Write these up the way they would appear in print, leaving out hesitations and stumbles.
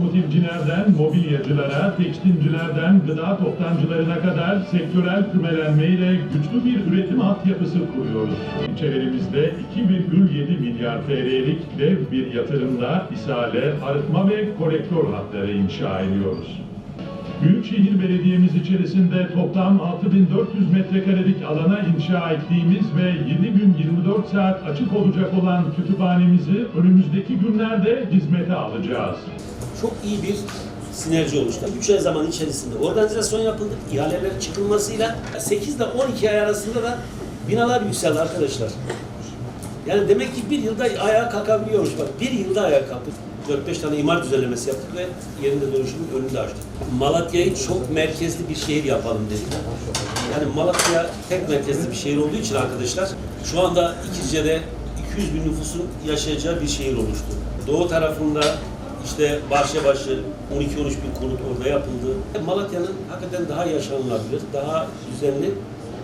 Otomotivcilerden mobilyacılara, tekstilcilerden gıda toptancılarına kadar sektörel kümelenmeyle güçlü bir üretim altyapısı kuruyoruz. İçerimizde 2,7 milyar TL'lik dev bir yatırımla ishale, arıtma ve kolektör hatları inşa ediyoruz. Büyükşehir Belediye'miz içerisinde toplam 6400 metrekarelik alana inşa ettiğimiz ve 7 gün 24 saat açık olacak olan kütüphanemizi önümüzdeki günlerde hizmete alacağız. Çok iyi bir sinerji oluştu. 3 ay zaman içerisinde organizasyon yapıldı. İhaleler çıkılmasıyla 8 ile 12 ay arasında da binalar yükseldi arkadaşlar. Yani demek ki bir yılda ayağa kalkabiliyormuş. Bak bir yılda ayağa kalktık. 4-5 tane imar düzenlemesi yaptık ve yerinde dönüşümün önünü de açtık. Malatya'yı çok merkezli bir şehir yapalım dedik. Yani Malatya tek merkezli bir şehir olduğu için arkadaşlar şu anda İkizce'de 200 bin nüfusun yaşayacağı bir şehir oluştu. Doğu tarafında İşte Bahçebaşı 12-13 bin konut orada yapıldı. Malatya'nın hakikaten daha yaşanılabilir, daha düzenli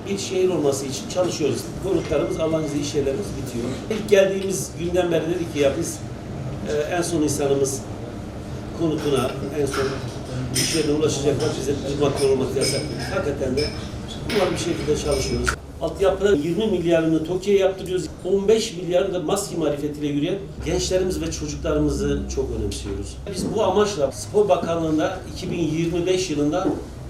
bir şehir olması için çalışıyoruz. Konutlarımız, Allah'ın izniyle iş yerlerimiz bitiyor. İlk geldiğimiz günden beri dedik ki ya biz en son insanımız konutuna, en son iş yerine ulaşacaklar, bize durmak yorulmak yasak. Hakikaten de bunlar bir şekilde çalışıyoruz. Altyapı 20 milyarını TOKİ'ye yaptırıyoruz. 15 milyarını da maske marifetiyle yürüyen gençlerimiz ve çocuklarımızı çok önemsiyoruz. Biz bu amaçla Spor Bakanlığı'nda 2025 yılında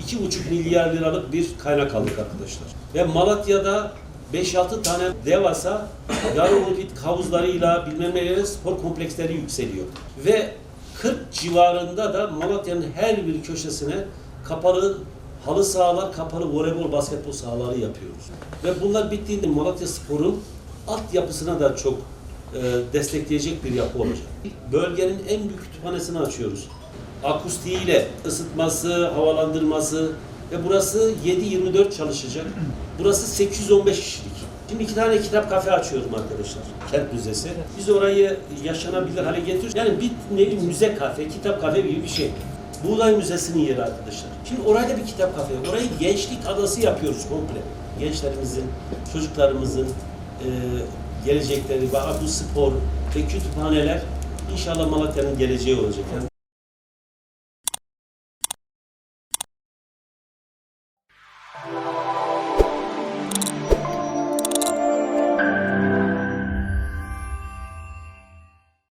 2,5 milyar liralık bir kaynak aldık arkadaşlar. Ve Malatya'da 5-6 tane devasa yarı olimpik havuzlarıyla bilmem nelerle spor kompleksleri yükseliyor. Ve 40 civarında da Malatya'nın her bir köşesine kapalı halı sahalar, kapalı voleybol, basketbol sahaları yapıyoruz. Ve bunlar bittiğinde Malatya Spor'un altyapısına da çok destekleyecek bir yapı olacak. Bölgenin en büyük kütüphanesini açıyoruz. Akustiğiyle, ısıtması, havalandırması ve burası 7/24 çalışacak. Burası 815 kişilik. Şimdi 2 tane kitap kafe açıyorum arkadaşlar. Kent Müzesi. Biz orayı yaşanabilir hale getiriyoruz. Yani bir nevi müze kafe, kitap kafe gibi bir şey. Buğday Müzesi'nin yeri arkadaşlar. Şimdi orada bir kitap kafe, orayı gençlik adası yapıyoruz komple. Gençlerimizin, çocuklarımızın gelecekleri ve bu spor ve kütüphaneler inşallah Malatya'nın geleceği olacak. Yani